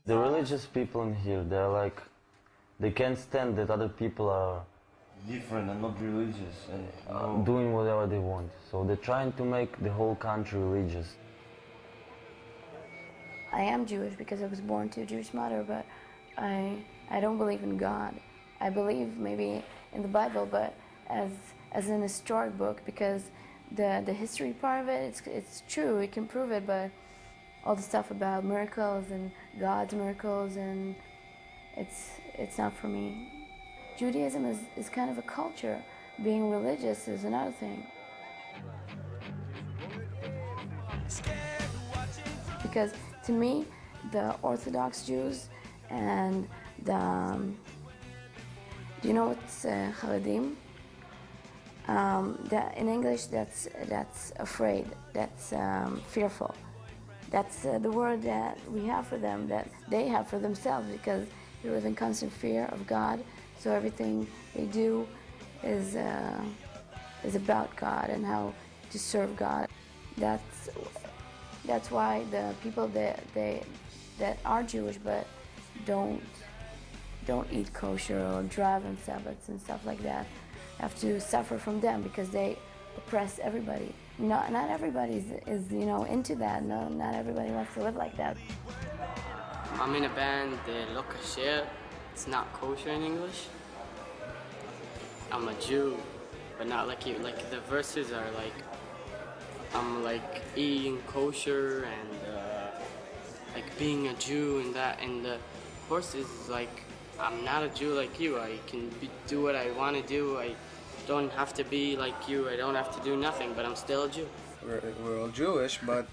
The religious people in here, they're like, they can't stand that other people are different and not religious and doing whatever they want. So they're trying to make the whole country religious. I am Jewish because I was born to a Jewish mother, but I don't believe in God. I believe maybe in the Bible, but as an historic book, because the history part of it, it's true, we can prove it, but all the stuff about miracles and God's miracles, and it's not for me. Judaism is kind of a culture. Being religious is another thing. Because to me, the Orthodox Jews and the, do you know what's Haredim? In English, that's afraid, that's fearful. That's the word that we have for them, that they have for themselves, because they live in constant fear of God. So everything they do is about God and how to serve God. That's why the people that are Jewish but don't eat kosher or drive on Sabbaths and stuff like that have to suffer from them, because they oppress everybody. Not everybody is into that. No, not everybody wants to live like that. I'm in a band, Lo Kasher. It's not kosher in English. I'm a Jew, but not like you. Like the verses are like, I'm like eating kosher and like being a Jew and that. And the course is like, I'm not a Jew like you. I can do what I want to do. I don't have to be like you. I don't have to do nothing, but I'm still a Jew. We're all Jewish, but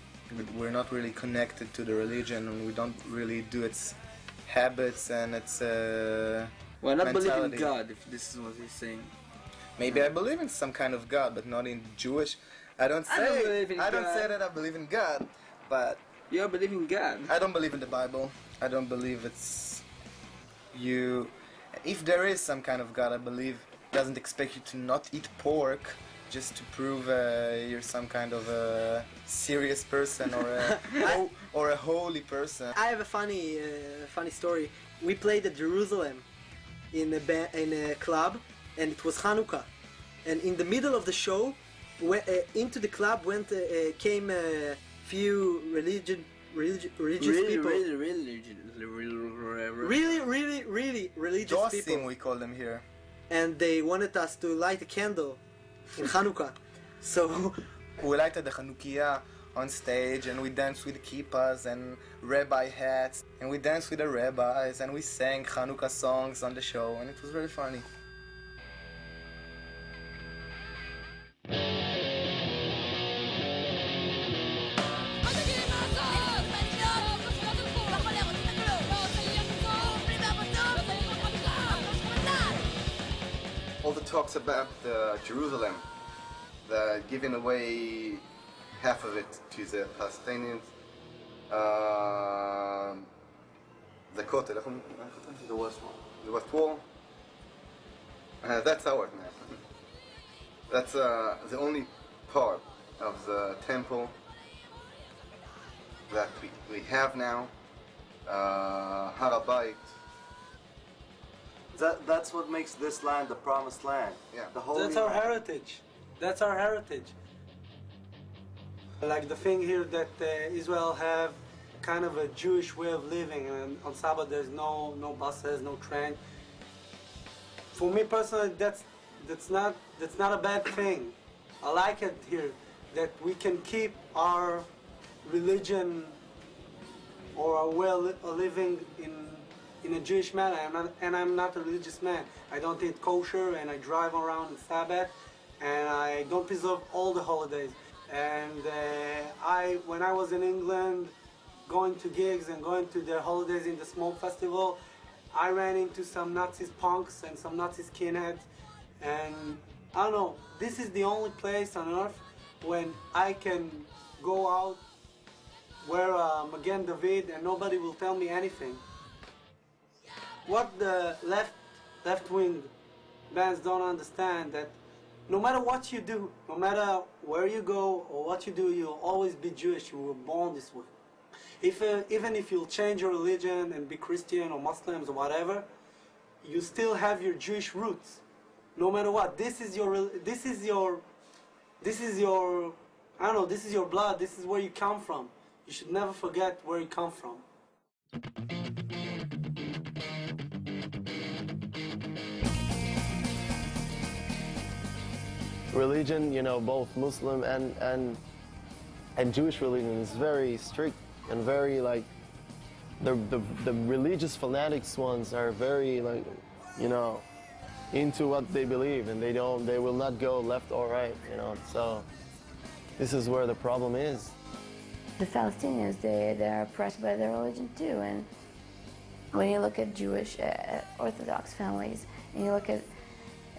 we're not really connected to the religion, and we don't really do its habits and its Well, not mentality. believe in God, if this is what he's saying. Maybe I believe in some kind of God, but not in Jewish. I don't say that I believe in God, but you believe in God. I don't believe in the Bible. I don't believe it's you. If there is some kind of God, I believe doesn't expect you to not eat pork just to prove you're some kind of a serious person or a holy person. I have a funny story. We played at Jerusalem in a club, and it was Hanukkah. And in the middle of the show, into the club came a few religious people. Really religious Dosim, people. we call them here. And they wanted us to light a candle in Hanukkah. So we lighted the Chanukiah on stage, and we danced with kippas and rabbi hats, and we danced with the rabbis, and we sang Hanukkah songs on the show, and it was very funny. All the talks about Jerusalem, the giving away half of it to the Palestinians, the Kotel, the West Wall, that's ours now. That's the only part of the temple that we have now. Har HaBayit. That's what makes this land the promised land. Yeah. The holy That's our land. heritage. That's our heritage. Like the thing here that Israel have kind of a Jewish way of living, and on Sabbath there's no buses, no train. For me personally, that's not a bad thing. I like it here that we can keep our religion or our way of living in a Jewish manner, and I'm not a religious man. I don't eat kosher, and I drive around on Sabbath, and I don't preserve all the holidays. And when I was in England, going to gigs and going to the holidays in the Smoke Festival, I ran into some Nazi punks and some Nazi skinheads, and I don't know, this is the only place on earth when I can go out, wear a Magen David, and nobody will tell me anything. What the left-wing bands don't understand, that no matter what you do, no matter where you go or what you do, you'll always be Jewish. You were born this way. Even if you'll change your religion and be Christian or Muslims or whatever, you still have your Jewish roots. No matter what, this is your, I don't know, this is your blood, this is where you come from. You should never forget where you come from. Religion, you know, both Muslim and Jewish religion is very strict and very like the religious fanatics ones are very like, you know, into what they believe, and they will not go left or right, you know. So this is where the problem is. The Palestinians, they're oppressed by their religion too, and when you look at Jewish Orthodox families and you look at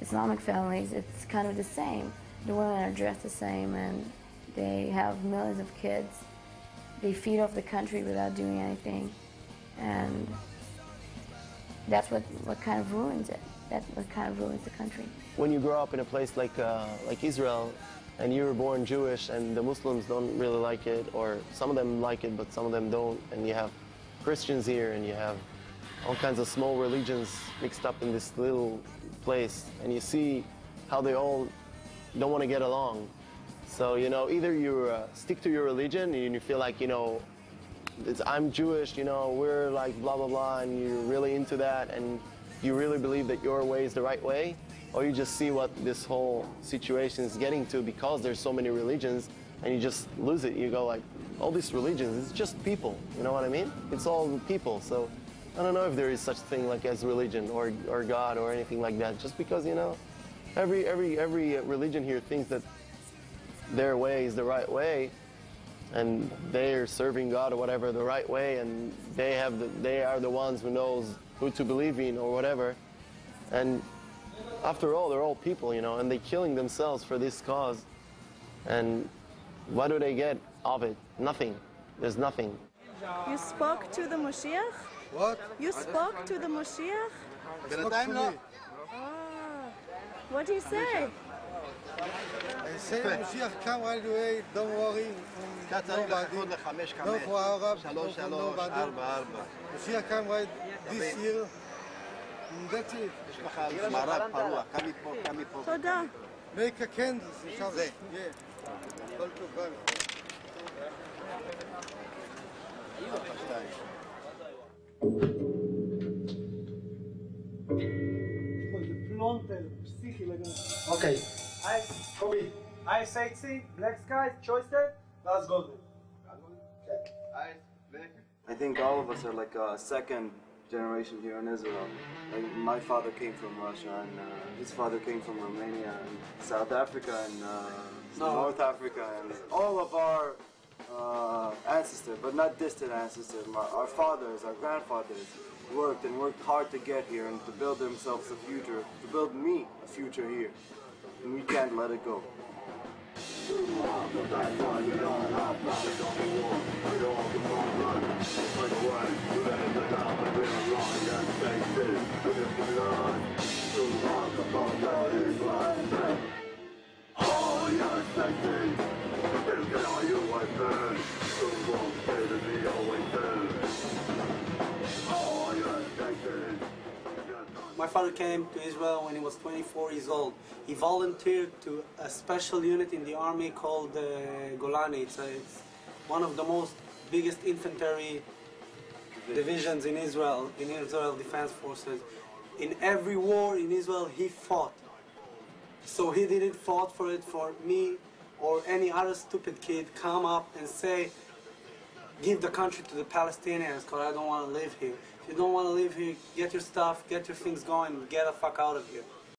Islamic families, it's kind of the same. The women are dressed the same and they have millions of kids. They feed off the country without doing anything, and that's what kind of ruins it. That's what kind of ruins the country. When you grow up in a place like Israel, and you were born Jewish, and the Muslims don't really like it, or some of them like it, but some of them don't, and you have Christians here, and you have all kinds of small religions mixed up in this little place, and you see how they all don't want to get along. So, you know, either you stick to your religion and you feel like, you know, I'm Jewish, you know, we're like blah, blah, blah, and you're really into that, and you really believe that your way is the right way, or you just see what this whole situation is getting to because there's so many religions, and you just lose it. You go like, all these religions, it's just people, you know what I mean? It's all people, so I don't know if there is such thing like as religion or God or anything like that, just because, you know, every religion here thinks that their way is the right way, and they're serving God or whatever the right way, and they are the ones who knows who to believe in or whatever. And after all, they're all people, you know, and they're killing themselves for this cause. And what do they get of it? Nothing. There's nothing. You spoke to the Moshiach? What? You spoke to the Moshiach? What did he say? I said Moshiach come right away, don't worry. Nobody. No for Arab, no for nobody. Moshiach come right this year. And that's it. תודה. Make a candle. Yeah. כל טוב, ביי. Okay. Kobe. I say C, black sky, choice that, that's golden. I think all of us are like a second generation here in Israel. Like my father came from Russia, and his father came from Romania, and South Africa, and North Africa, and all of our ancestors, but not distant ancestors, our fathers, our grandfathers, worked hard to get here and to build themselves a future, to build me a future here. And we can't let it go. My father came to Israel when he was 24 years old. He volunteered to a special unit in the army called Golani. It's one of the most biggest infantry divisions in Israel Defense Forces. In every war in Israel, he fought. So he didn't fought for it for me or any other stupid kid come up and say, give the country to the Palestinians because I don't want to live here. If you don't want to live here, get your stuff, get your things going, get the fuck out of here.